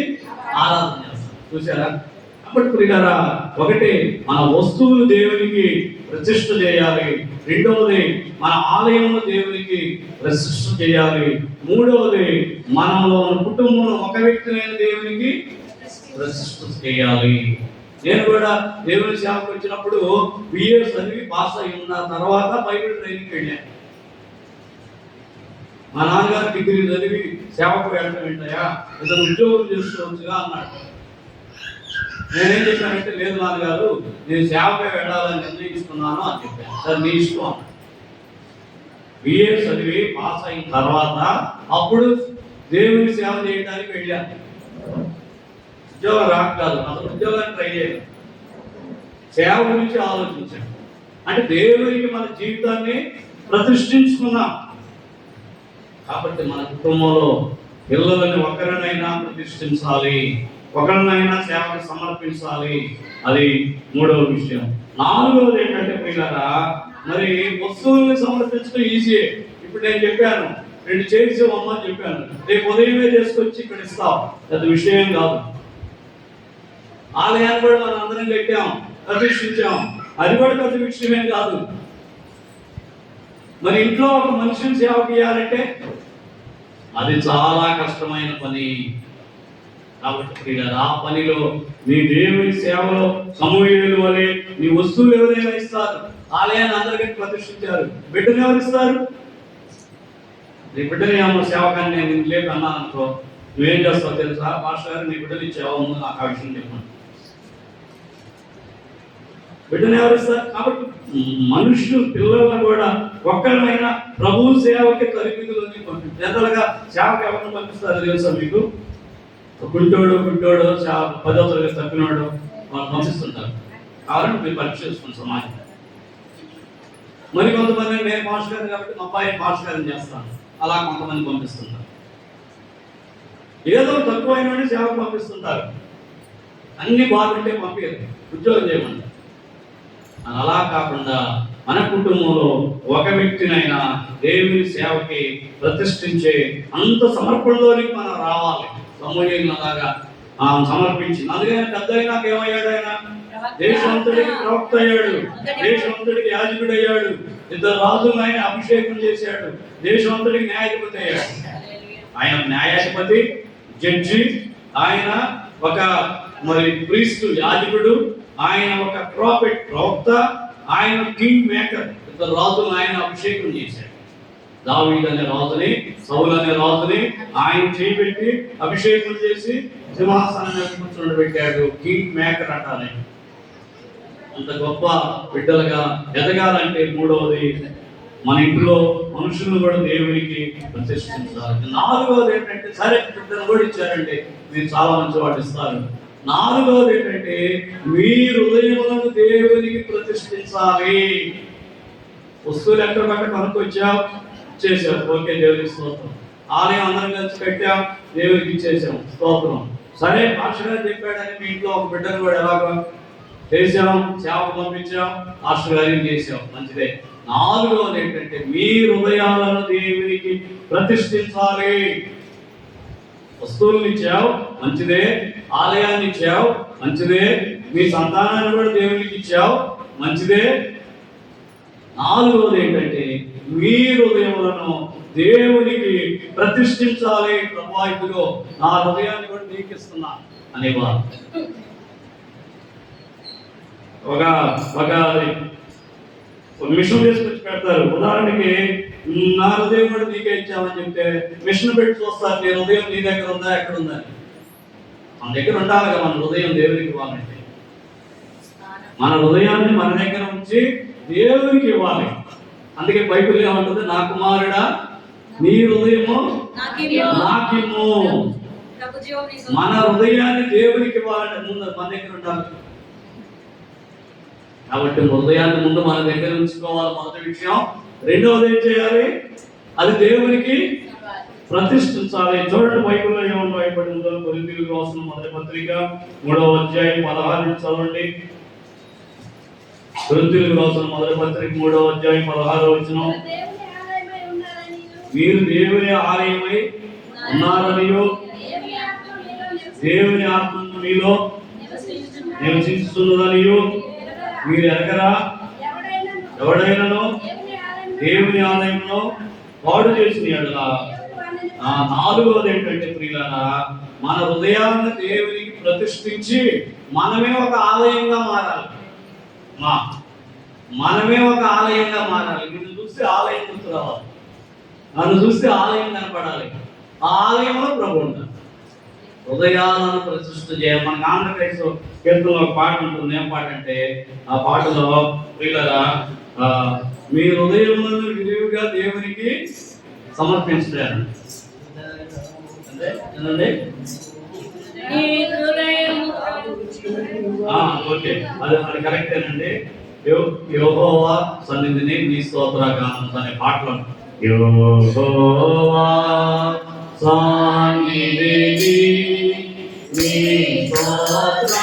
ఆరాధన చేస్తాడు. చూసారా? అప్పటి ప్రియులారా, ఒకటి మన వస్తువులు దేవునికి ప్రతిష్ఠ చేయాలి. రెండవది మన ఆలయంలో దేవునికి ప్రతిష్ఠ చేయాలి. మూడవది మనలో కుటుంబంలో ఒక వ్యక్తినైన దేవునికి ప్రతిష్ఠ చేయాలి. నేను కూడా దేవుని సేవకు వచ్చినప్పుడు బిఏ చదివి పాస్ అయి ఉన్న తర్వాత బైబిల్ ట్రైనింగ్ వెళ్ళాను. మా నాన్నగారు డిగ్రీ చదివి సేవకు వెళ్ళడం ఏంటయ్యా, ఇతను ఉద్యోగం చేసుకోవచ్చుగా అన్నాడు. నేనేం చెప్పానంటే, లేదు నాన్నగారు, నేను సేవపై వెళ్ళాలని నిర్ణయించుకున్నాను అని చెప్పాను. సార్ మీ ఇష్టం అన్నాడు. బిఏ చదివి పాస్ అయిన తర్వాత అప్పుడు దేవుని సేవ చేయడానికి వెళ్ళాను. ఉద్యోగం రాకాదు, అసలు ఉద్యోగాన్ని ట్రై చేయాలి, సేవ గురించి ఆలోచించాను. అంటే దేవునికి మన జీవితాన్ని ప్రతిష్ఠించుకున్నాం కాబట్టి మన కుటుంబంలో పిల్లలని ఒకరినైనా ప్రతిష్ఠించాలి, ఒకరినైనా సేవకు సమర్పించాలి. అది మూడవ విషయం. నాలుగవది ఏంటంటే పిల్లరా, మరి వస్తువుల్ని సమర్పించడం ఈజీయే. ఇప్పుడు నేను చెప్పాను 2 చైర్స్ అమ్మ చెప్పాను, రేపు ఉదయమే చేసుకొచ్చి ఇక్కడ ఇస్తాం, పెద్ద విషయం కాదు. ఆలయాన్ని కూడా మనం అందరం కట్టాం, ప్రతిష్ఠించాం, అది కూడా పెద్ద విషయమే కాదు. మరి ఇంట్లో ఒక మనిషిని సేవ చేయాలంటే అది చాలా కష్టమైన పని. కాబట్టి ఆ పనిలో మీ దేవుని సేవలో సమూహేలు వలె మీ వస్తువులు ఎవరైనా ఇస్తారు. ఆలయాన్ని అందరికీ ప్రతిష్ఠించారు, బిడ్డను ఎవరు ఇస్తారు? నీ బిడ్డని ఏమో సేవకాన్ని నేను లేపు అన్నాను అనుకో, నువ్వేం చేస్తావు తెలుసా? మాస్టర్ గారు నీ బిడ్డలు ఇచ్చావు, నాకు ఆ విషయం చెప్పండి. బిడ్డను ఎవరు ఇస్తారు? కాబట్టి మనుషులు పిల్లలను కూడా ఒక్కరినైనా ప్రభు సేవకి తరగతిలోకి పంపిస్తారు. జనరల్గా సేవకి ఎవరిని పంపిస్తారు తెలుసా మీకు? గుంటోడు 10వ తరగతి తప్పినోడు వాళ్ళు పంపిస్తుంటారు. కావాలంటే మీరు పరీక్ష చేసుకుని సమాజం. మరి కొంతమంది నేను మాస్టర్ గారిని కాబట్టి మా అబ్బాయి మాస్టర్ గారిని చేస్తాను, అలా కొంతమంది పంపిస్తుంటారు. ఏదో తక్కువైన సేవకు పంపిస్తుంటారు, అన్ని బాగుంటే పంపించారు, ఉద్యోగం చేయమంటారు. అలా కాకుండా మన కుటుంబంలో ఒక వ్యక్తినైనా దేవుని సేవకి ప్రతిష్ఠించే అంత సమర్పణలోనికి మనం రావాలి. సమూహంలాగా సమర్పించింది. అందుకని పెద్ద అయినాక ఏమయ్యాడు? ఆయన దేశవంతుడికి ప్రవక్త అయ్యాడు, దేశవంతుడికి యాజకుడు అయ్యాడు, 2 రాజులను ఆయన అభిషేకం చేశాడు, దేశవంతుడికి న్యాయాధిపతి అయ్యాడు. ఆయన న్యాయాధిపతి, జడ్జి, ఆయన ఒక మరి ప్రీస్ట్ యాజకుడు, ఆయన ఒక ప్రాఫెట్ ప్రవక్త, ఆయన కింగ్ మేకర్. 2 రాజులను ఆయన అభిషేకం చేశాడు. దావీదు అనే రాజుని, సౌలు అనే రాజుని ఆయన చేయబెట్టి అభిషేకం చేసి సింహాసనం మీద కూర్చోబెట్టాడు. కింగ్ మేకర్ అంటానే. అంత గొప్ప బిడ్డలుగా ఎదగాలంటే మూడవది మన ఇంట్లో మనుషులను కూడా దేవునికి ప్రతిష్ఠించాలి. 4వది ఏంటంటే, సరే బిడ్డలు కూడా ఇచ్చారంటే మీరు చాలా మంచి వాటి ఇస్తారు. 4వది ఏంటంటే మీ హృదయములను దేవునికి ప్రతిష్ఠించాలి. వస్తువులు ఎక్కడ పక్క కొనుక్కొచ్చావు, చేసాం, ఓకే దేవునికి స్తోత్రం. ఆలయం అందరం కలిసి కట్టాం, దేవునికి ఇచ్చేసాం, స్తోత్రం. సరే మాస్టర్ గారు చెప్పాడని మీ ఇంట్లో ఒక బిడ్డను కూడా ఎలాగో చేసాం, సేవకు పంపించాం, మాస్టర్ గారిని చేసాం, మంచిదే. 4వది ఏంటంటే మీ హృదయాలను దేవునికి ప్రతిష్ఠించాలి. వస్తువులను ఇచ్చావు, మంచిదే. ఆలయాన్ని ఇచ్చావు, మంచిదే. మీ సంతానాన్ని కూడా దేవునికి ఇచ్చావు, మంచిదే. 4వది ఏంటంటే మీ హృదయములను దేవునికి ప్రతిష్ఠించాలి. ప్రభువా ఇదిగో నా హృదయాన్ని కూడా నీకు ఇస్తున్నా అనేవారు. ఒక మిషన్ తీసుకొచ్చి పెడతారు. ఉదాహరణకి నా హృదయం కూడా నీకే ఇచ్చామని చెప్తే మిషన్ పెట్టి చూస్తారు, నీ హృదయం నీ దగ్గర ఉందా, ఎక్కడ ఉందా? మన దగ్గర ఉండాలి కదా మన హృదయం దేవునికి ఇవ్వాలంటే. మన హృదయాన్ని మన దగ్గర ఉంచి దేవునికి ఇవ్వాలి. అందుకే బైబిల్ ఏమంటుంది? నా కుమారుడా నీ హృదయము నాకిమ్ము. మన హృదయాన్ని దేవునికి ఇవ్వాలంటే ముందు మన దగ్గర ఉండాలి. కాబట్టి హృదయాన్ని ముందు మన దగ్గర ఉంచుకోవాలి, మొదటి విషయం. 2వది ఏం చేయాలి? అది దేవునికి ప్రతిష్ఠించాలి. చూడండి బైబిల్లో ఏమని రాయబడిందో. కొరింథీయులకు రాసిన మొదటి పత్రిక 3వ అధ్యాయం 16 చదవండి. కొరింథీయులకు రాసిన మొదటి పత్రిక 3వ అధ్యాయం 16వ వచనం. మీరు దేవుని ఆలయమై ఉన్నారనియో, దేవుని ఆత్మ మీలో నివసించుతున్నదనియో మీరు ఎరగరా? ఎవడైనాను దేవుని ఆలయంలో పాడు చేసిన యెడల. 4వది ఏంటంటే ప్రియులారా, మన హృదయాన్ని దేవునికి ప్రతిష్ఠించి మనమే ఒక ఆలయంగా మారాలి. మనమే ఒక ఆలయంగా మారాలి. నిన్ను చూస్తే ఆలయం గుర్తు రావాలి, నన్ను చూస్తే ఆలయం కనపడాలి. ఆ ఆలయంలో ప్రభు ఉంటారు. హృదయాలను ప్రతిష్ఠ చేయాలి. మన ఆంధ్రప్రదేశ్ కీర్తనలో ఒక పాట ఉంటుంది. ఏం పాట అంటే, ఆ పాటలో ప్రియులారా, మీ హృదయములను విరివిగా దేవునికి సమర్పించారు. ఏంటండి? ఓకే, అది కరెక్టేనండి. యెహోవా సన్నిధిని నీ స్తోత్రగానం అనే పాటలు. యెహోవా సన్నిధిని నీ స్తోత్రగానముతో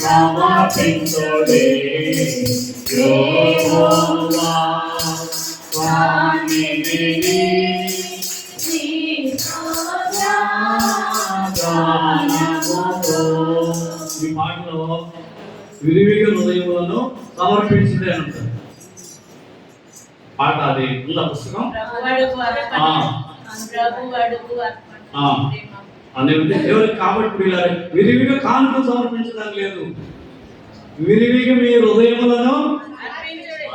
సమర్పించుడే యెహోవా సన్నిధిని ఈ మాటలో విరివిగా హృదయములను సమర్పించుడే అని ఉంటుంది. పాట అది ఉందా పుస్తకం? అనేది దేవుడికి కాబట్టి వీళ్ళని విరివిగా కానుక సమర్పించడం లేదు, విరివిగా మీ హృదయములను,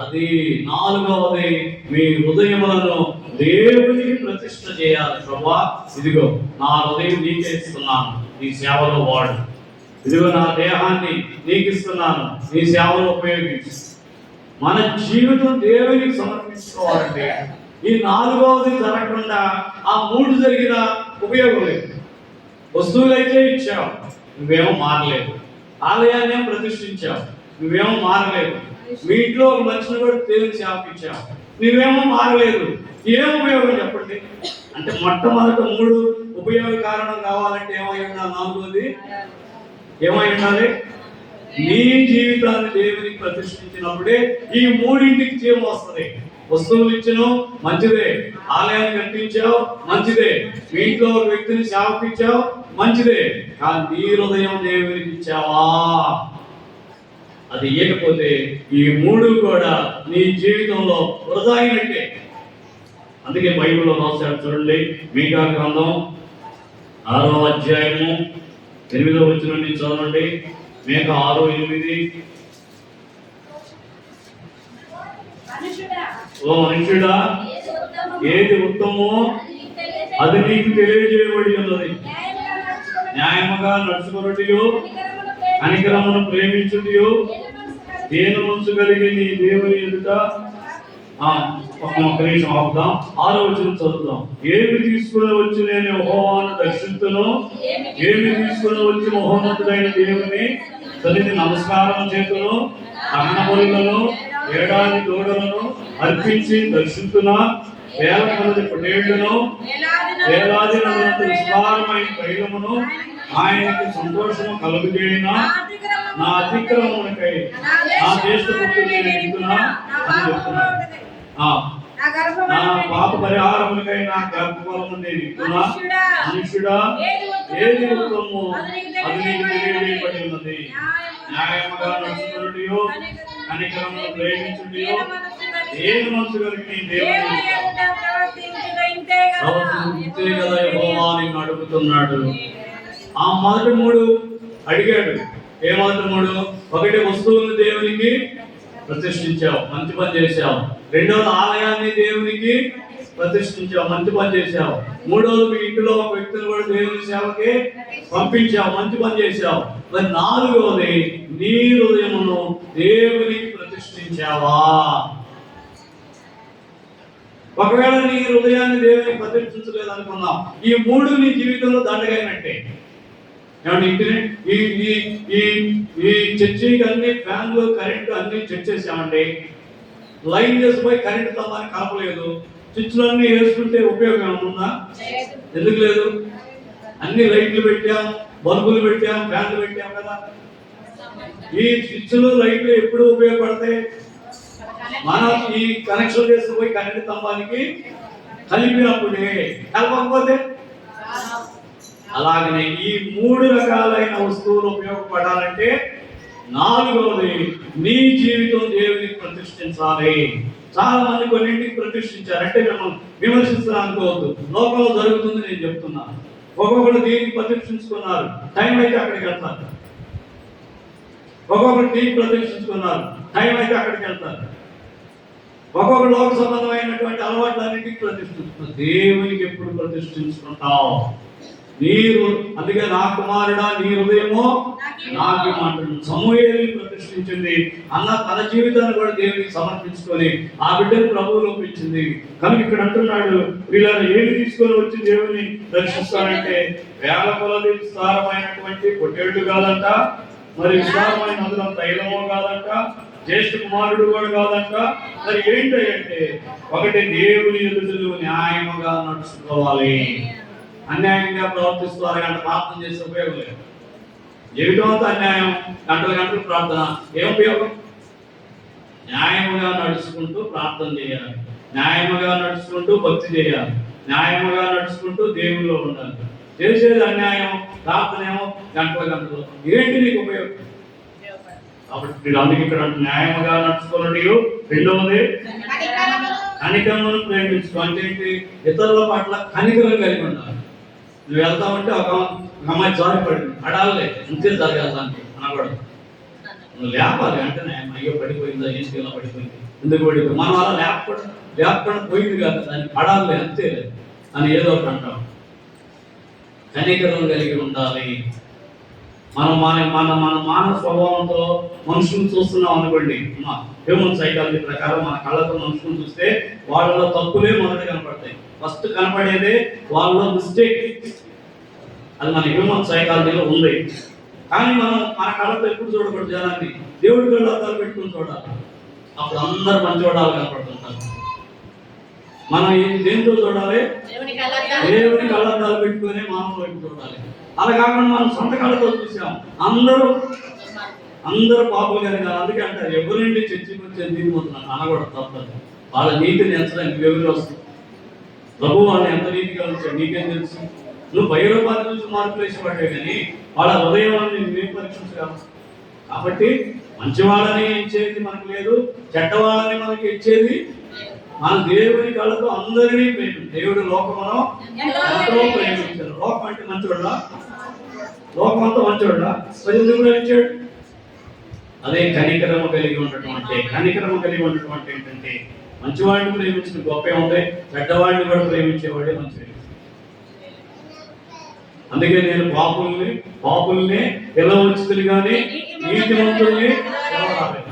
అది 4వది, మీ హృదయములను దేవునికి ప్రతిష్ఠ చేయాలి. ప్రభువా, ఇదిగో నా హృదయం నీకే ఇస్తున్నాను, నీ సేవలో వాడు. ఇదిగో నా దేహాన్ని నీకు ఇస్తున్నాను, నీ సేవలో ఉపయోగించు. మన జీవితం దేవునికి సమర్పించుకోవాలంటే ఈ 4వది జరగకుండా ఆ 3 జరిగిన ఉపయోగం లేదు. వస్తువులైతే ఇచ్చావు, నువ్వేమో మారలేదు. ఆలయాన్ని ప్రతిష్ఠించావు, నువ్వేమో మారలేదు. మీ ఇంట్లో ఒక మనిషిని కూడా దేవుని సేవకి ఇచ్చావు, నువ్వేమో మారలేదు. ఏం ఉపయోగం చెప్పండి? అంటే మొట్టమొదట 3 ఉపయోగ కారణం కావాలంటే ఏమై ఉండాలి? 4వది ఏమై ఉండాలి? నీ జీవితాన్ని దేవునికి ప్రతిష్ఠించినప్పుడే ఈ 3ంటికి జీవం వస్తుంది. వస్తువులు ఇచ్చినావు, మంచిదే. ఆలయాన్ని కట్టించావు, మంచిదే. మీ ఇంట్లో ఒక వ్యక్తిని సేవకిచ్చావు, మంచిదే. కానీ నీ హృదయం దేవునికి ఇచ్చావా? అది ఇవ్వకపోతే ఈ 3 కూడా నీ జీవితంలో వృధా అయినట్టే. అందుకే బైబిల్లో రాశాడు చూడండి, మీకా గ్రంథం 6వ అధ్యాయము 8వ వచనం నుంచి చదవండి. మీకా 6:8. ఓ మనుష్యుడా, ఏది ఉత్తమో అది నీకు తెలియజేయబడి ఉన్నది. న్యాయముగా నడుచుకొనుటయు, కనికరమును ప్రేమించుటయు, దేని మనసు కలిగి నీ దేవుని ఎదుట. ఒక్క నిమిషం ఆపుదాం. 6వ వచనం చదువుదాం. ఏమి తీసుకుని వచ్చి నేను యెహోవాను దర్శించును, ఏమి తీసుకుని వచ్చి మహోన్నతుడైన దేవుని సన్నిధి నమస్కారం చేతును, దహన బలులను, ఏడాది దూడలను అర్పించి దర్శించునా, వేల కొలది పొట్టేళ్లను, వేలాది విస్తారమైన తైలమును ఆయనకి సంతోషము కలుగజేయిన నా అతిక్రమమునకై నా దేశపుత్రుని నేను ఇస్తున్నా అని చెప్తున్నాను. నా పాప పరిహారములకై నా గర్భఫలము నేను ఇస్తున్నా. మనుష్యుడా, ఏది ఉత్తమో అది నీకు తెలియజేయబడి ఉన్నది. న్యాయముగా నడుచుకొనుటయు, కనికరమును ప్రేమించుటయు, దేని మనసు కలిగి నీ దేవుని ప్రవర్తించే కదా యెహోవా నిన్ను అడుగుతున్నాడు. ఆ మొదటి 3 అడిగాడు. ఏ మొదటి 3? ఒకటి, వస్తువులను దేవునికి ప్రతిష్ఠించావు, మంచి పని చేశావు. 2వది, ఆలయాన్ని దేవునికి ప్రతిష్ఠించావు, మంచి పని చేశావు. 3వది, మీ ఇంటిలో ఒక వ్యక్తిని కూడా దేవుని సేవకి పంపించావు, మంచి పని చేశావు. మరి 4వది, నీ హృదయమును దేవునికి ప్రతిష్ఠించావా? ఒకవేళ నీ హృదయాన్ని దేవునికి ప్రతిష్ఠించలేదు అనుకున్నాం, ఈ 3 నీ జీవితంలో దండగైనట్టే. ఏమంటే ఇంటర్నెట్ ఈ చర్చికి అన్ని ఫ్యాన్లు, కరెంటు అన్ని చెక్ చేసామండి. లైన్ చేసిపోయి కరెంటు స్తంభాన్ని కలపలేదు. స్విచ్లన్నీ వేసుకుంటే ఉపయోగం ఉందా? ఎందుకు లేదు? అన్ని లైట్లు పెట్టాం, బల్బులు పెట్టాం, ఫ్యాన్లు పెట్టాం కదా. ఈ స్విచ్లు, లైట్లు ఎప్పుడు ఉపయోగపడతాయి? మనం ఈ కనెక్షన్ చేసుకుపోయి కరెంటు స్తంభానికి కలిపినప్పుడే, కలపకపోతే. అలాగనే ఈ 3 రకాలైన వస్తువులు ఉపయోగపడాలంటే 4వది, నీ జీవితం దేవునికి ప్రతిష్ఠించాలి. చాలా మంది కొన్నింటికి ప్రతిష్ఠించారు అంటే మిమ్మల్ని విమర్శించాలని అనుకోవద్దు, లోకంలో జరుగుతుంది నేను చెప్తున్నాను. ఒక్కొక్కరు దీనికి ప్రతిష్ఠించుకున్నారు, టైం అయితే అక్కడికి వెళ్తారు. ఒక్కొక్కరు దీనికి ప్రతిష్ఠించుకున్నారు, టైం అయితే అక్కడికి వెళ్తారు. ఒక్కొక్క లోక సంబంధమైనటువంటి అలవాట్లన్నిటికీ ప్రతిష్ఠించుకుంటావు. దేవునికి ఎప్పుడు ప్రతిష్ఠించుకుంటావు? నీరు అందుకే నా కుమారుడా నీ హృదయమో నాకు మాట్లాడు. సమూయేలుని ప్రతిష్ఠించింది అన్న తన జీవితాన్ని కూడా దేవునికి సమర్పించుకొని ఆ బిడ్డను ప్రభువులో పెంచింది. కనుక ఇక్కడ అంటున్నాడు, వీళ్ళని ఏమి తీసుకొని వచ్చి దేవుని దర్శిస్తానంటే వేల కొలది విస్తారమైనటువంటి పొట్టేళ్లు కాదంట, మరి విస్తారమైన అందులో తైలమో కాదంట, జ్యేష్ఠ కుమారుడు కూడా కాదంట. మరి ఏంటంటే ఒకటి దేవుని ఎదుటలో న్యాయముగా నడుచుకోవాలి. అన్యాయంగా ప్రవర్తిస్తూ అరగంట ప్రార్థన చేసే ఉపయోగం లేదు. జీవితం అంతా అన్యాయం, గంటల గంటలు ప్రార్థన, ఏం ఉపయోగం? న్యాయముగా నడుచుకుంటూ ప్రార్థన చేయాలి, న్యాయముగా నడుచుకుంటూ భక్తి చేయాలి, న్యాయముగా నడుచుకుంటూ దేవుల్లో ఉండాలి. చేసేది అన్యాయం, ప్రార్థన ఏమో గంటల గంటలు, ఏంటి నీకు ఉపయోగం? కాబట్టి అందుకే ఇక్కడ న్యాయముగా నడుచుకోండి. రెండవది కనికరమును ప్రేమించుకో. అంటే ఏంటి? ఇతరుల పట్ల కనికరం కలిగి ఉండాలి. నువ్వు వెళ్తామంటే ఒక అమ్మాయి జారి పడింది, అడాలే అంతే జరగాలి అనకూడదు. నువ్వు లేపాలి అంటే అయ్యో పడిపోయిందా, ఏం చేయాలో పడిపోయింది, ఎందుకు పడిపోయింది, మనం అలా లేపకుండా పోయింది కాదు, దాన్ని పడాలి అంతే అని ఏదో ఒకటి అంటాం. కనికరం కలిగి ఉండాలి. మనం మన మానవ స్వభావంతో మనుషులను చూస్తున్నాం అనుకోండి, హ్యూమన్ సైకాలజీ ప్రకారం మన కళ్ళతో మనుషులను చూస్తే వాళ్ళలో తప్పులే మొదట కనపడతాయి. ఫస్ట్ కనపడేదే వాళ్ళలో మిస్టేక్. అది మన హ్యూమన్ సైకాలజీలో ఉంది. కానీ మనం మన కళ్ళతో ఎప్పుడు చూడకూడదు, జనాన్ని దేవుడి కళ్ళు అద్దాలు పెట్టుకుని చూడాలి. అప్పుడు అందరు మంచి చూడాలి కనపడుతుంటారు. మనం దేంతో చూడాలి? దేవుడి కళ్ళద్దాలు పెట్టుకుని మానవ వైపు చూడాలి. అలా కాకుండా మనం సొంత కళ్ళతో చూసాం, అందరూ పాపలు కానీ. అందుకే అంటారు ఎవరిండి చర్చికి వచ్చే నీతిమంతులు అనకూడదు, తప్పదు. వాళ్ళ నీతిని ఎంచడానికి ఎవరు వస్తుంది? ప్రభు వాళ్ళని ఎంత నీతిగా ఉంచాడు నీకేం తెలుసు? నువ్వు బయలుపాటి నుంచి మార్పులు వేసేవాడే కానీ వాళ్ళ హృదయాన్ని నువ్వేం పరీక్షించగలవు? కాబట్టి మంచివాళ్ళని ఇచ్చేది మనకు లేదు, చెడ్డవాళ్ళని మనకి ఇచ్చేది మన దేవుని కళ్ళతో అందరినీ ప్రేమించాడు. దేవుడు లోకమును ఎంతో ప్రేమించాడు. లోకం అంటే మంచివాడా? లోకం అంతా మంచివాడా? మరి ఎందుకు ప్రేమించాడు? అదే కనికరము కలిగి ఉన్నటువంటి ఏంటంటే మంచివాడిని ప్రేమించిన గొప్ప ఉంది, చెడ్డవాడిని కూడా ప్రేమించేవాడే మంచివాడు. అందుకే నేను పాపుల్ని పిలవచ్చుతులు కానీ నీతిమంతుల్ని పిలవరాలేదు.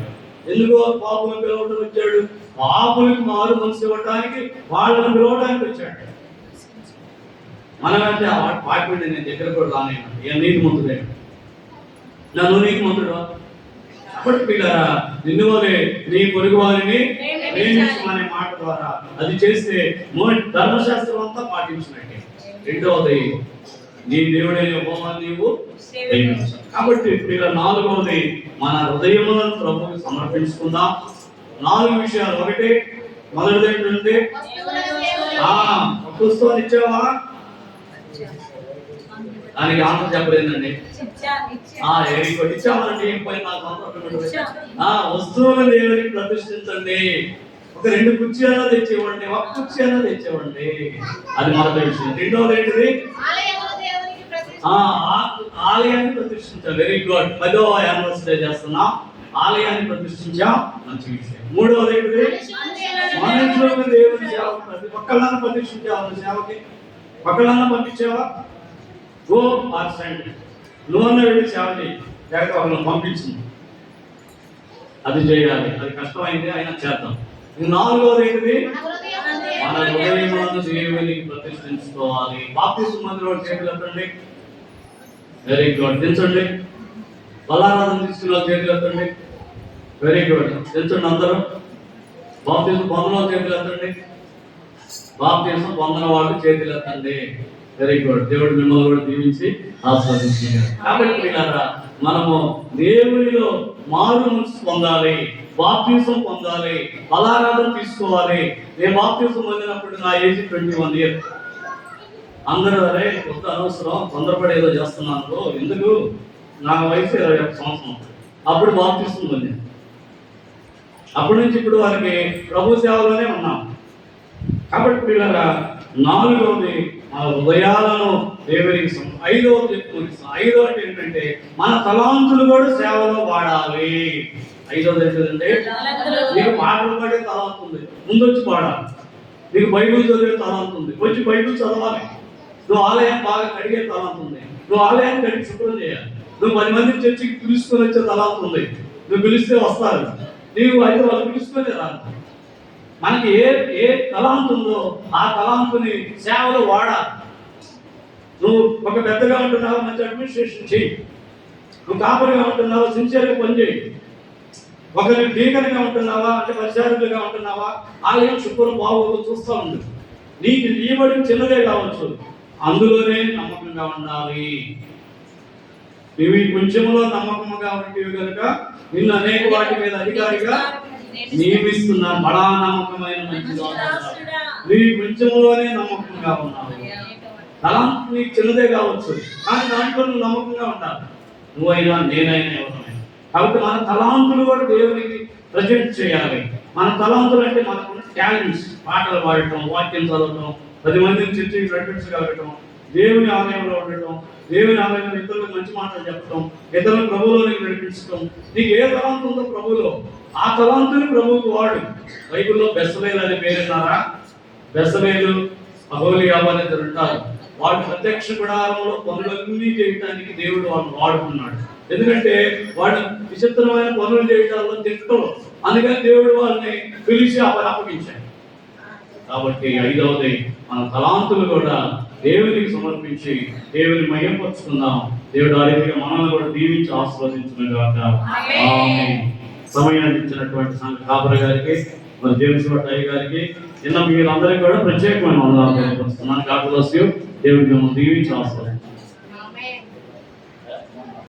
ఎందుకు పాపులను పిలవడం వచ్చాడు? పాపులకు మారు మనసు ఇవ్వడానికి, వాళ్ళని పిలవడానికి వచ్చాడు. మనమైతే పాపిడి నేను దగ్గర కూడా రానేను, ఏ నీతిమంతుడే నన్ను నీతిమంతుడు. కాబట్టి పిల్లరా, నిన్ను వలె నీ పొరుగు వారిని ప్రేమించమనే మాట ద్వారా అది చేస్తే ధర్మశాస్త్రం అంతా పాటించినట్టే. రెండవది నీ దేవుడైన యెహోవాను నీవు ప్రేమించాలి. కాబట్టి పిల్లల నాలుగవది మన హృదయములను ప్రభువుకి సమర్పించుకుందాం. 4 విషయాలు. ఒకటి మొదటిది ఏంటంటే పుస్తకం ఇచ్చావా? దానికి ఆన్సర్ చెప్పలేదండి. ఇచ్చామనండి వస్తువులను దేవునికి ప్రతిష్ఠించండి. ఒక 2 కుర్చీలు తెచ్చేవ్వండి, ఒక కుర్చీ తెచ్చేవ్వండి. అది మొదటి విషయం. రెండవది ఏంటిది? ఆలయాన్ని ప్రతిష్ఠించాలి. Very good. 10వ యానివర్సరీ చేస్తున్నాం, ఆలయాన్ని ప్రతిష్ఠించాం, మంచి విషయం. మూడవది ఏంటిది? మనుషులకు దేవుని సేవ. ఒక్కళ్ళని ప్రతిష్ఠించావు, సేవకి ఒక్కళ్ళన్నా పంపించావా? Go or send. నువ్వన్న వెళ్ళి సేవ చేయి, లేకపోతే వాళ్ళని పంపించింది. అది చేయాలి. అది కష్టమైంది, అయినా చేద్దాం. 4వది ఏంటిది? మన హృదయములను దేవునికి ప్రతిష్ఠించుకోవాలి. బాప్తిస్మం మందిలో చేతులు ఎత్తండి. Very good. దించండి. బలారాధన తీసుకున్న చేతులు ఎత్తండి. Very good. దించండి అందరూ. బాప్తిస్మం పొందన చేతులు ఎత్తండి. బాప్తిస్మం పొందన వాళ్ళు చేతులు ఎత్తండి. Very good. దేవుడు మిమ్మల్ని కూడా దీవించి ఆస్వాదించారు. కాబట్టి పిల్లరా, మనము దేవునిలో మారు మనసు పొందాలి, బాప్తిసం పొందాలి, బలారాధన తీసుకోవాలి. నేను బాప్తిసం పొందినప్పుడు నా ఏజ్ 21 years. అందరూ అరే కొత్త అనవసరం, తొందరపడి ఏదో చేస్తున్నాను, ఎందుకు? నా వయసు 21 సంవత్సరం. అప్పుడు బాప్తిసం పొందాను. అప్పటి నుంచి ఇప్పుడు వారికి ప్రభు సేవలోనే ఉన్నాం. కాబట్టి పిల్లరా, 4వది మన హృదయాలను దేవునికి. 5వది ఏంటంటే మన తలాంతులు కూడా సేవలో వాడాలి. ఐదవది ఏంటంటే నీకు పాటలు పాడే తలాంత్ ఉంది, ముందు వచ్చి పాడాలి. నీకు బైబిల్ చదివే తలాంత్ ఉంది, వచ్చి బైబిల్ చదవాలి. నువ్వు ఆలయం బాగా కడిగే తలాంత్ ఉంది, నువ్వు ఆలయాన్ని కడిగి శుభ్రం చేయాలి. నువ్వు 10 మంది చర్చికి పిలుచుకొని వచ్చే తలాంత్ ఉంది, నువ్వు పిలిస్తే వస్తారు. నీవు అయితే వాళ్ళు పిలుచుకొని రాదు. మనకి ఏ తలాంత్ ఉందో ఆ తలాంతుని సేవలో వాడాలి. నువ్వు ఒక పెద్దగా ఉంటున్నావా, మంచి అడ్మినిస్ట్రేషన్ చెయ్యి. నువ్వు కాపరిగా ఉంటున్నావా, సిన్సియర్గా పనిచేయి. ఒకరి డీకన్గా ఉంటున్నావా, అంటే పరిచారకులుగా ఉంటున్నావా, ఆలయం శుభ్రం బాగోదు చూస్తూ ఉంది. నీకు ఇవ్వడం చిన్నదే కావచ్చు, అందులోనే నమ్మకంగా ఉండాలి. నువ్వు ఈ కొంచెంలో నమ్మకంగా ఉంటేవి కనుక నిన్ను అనేక వాటి మీద అధికారిగా నియమిస్తున్నాను. బడా నమ్మకమైన మంచి నువ్వు ఈ కొంచెంలోనే నమ్మకంగా ఉన్నావు. తలాంత్ నీకు చిన్నదే కావచ్చు, కానీ దాంట్లో నువ్వు నమ్మకంగా ఉండాలి. నువ్వైనా నేనైనా ఎవరైనా. కాబట్టి మన తలాంతులు కూడా దేవునికి ప్రజెంట్ చేయాలి. మన తలాంతులు అంటే మనకున్న టాలెంట్స్, పాటలు పాడటం, వాక్యం చదవటం, 10 మందిని చర్చకి నడిపించగలగటం, దేవుని ఆలయంలో ఉండటం, దేవుని ఆలయంలో ఇతరులకు మంచి మాటలు చెప్పటం, ఇతరులను ప్రభువులోనికి నడిపించటం. నీకు ఏ తలాంతు ఉందో ప్రభువులో, ఆ తలాంతుని ప్రభువుకు వాడు. బైబిల్లో బెసలేలు అనే పేరున్నారా? బెసలేలు, అహోలియాబు అనే ఇద్దరు ఉంటారు. వాళ్ళు ప్రత్యక్ష గుడారంలో పనులన్నీ చేయడానికి దేవుడు వాళ్ళని వాడుకున్నాడు. ఎందుకంటే వాళ్ళు విచిత్రమైన పనులు చేయడాల్లో తిట్టలు, అందుకని దేవుడు వాళ్ళని పిలిచి అప్పగించాడు. కాబట్టి 5వది మన తలాంతులు కూడా దేవునికి సమర్పించి దేవుని మహిమపరుచుకుందాం. దేవుడు ఆ రీతిగా మనల్ని కూడా దీవించి ఆశీర్వదించునుగాక. ఆమేన్. సమయాన్ని ఇచ్చినటువంటి సంఘ కాపరి గారికి, మరి జేమ్స్ భట్టయ్య గారికి, నిన్న మీరందరికీ కూడా ప్రత్యేకమైన వందనాలు తెలియపరుస్తున్నాను. God bless you. దేవుడికి మనం దీవించి ఆశీర్వదించును.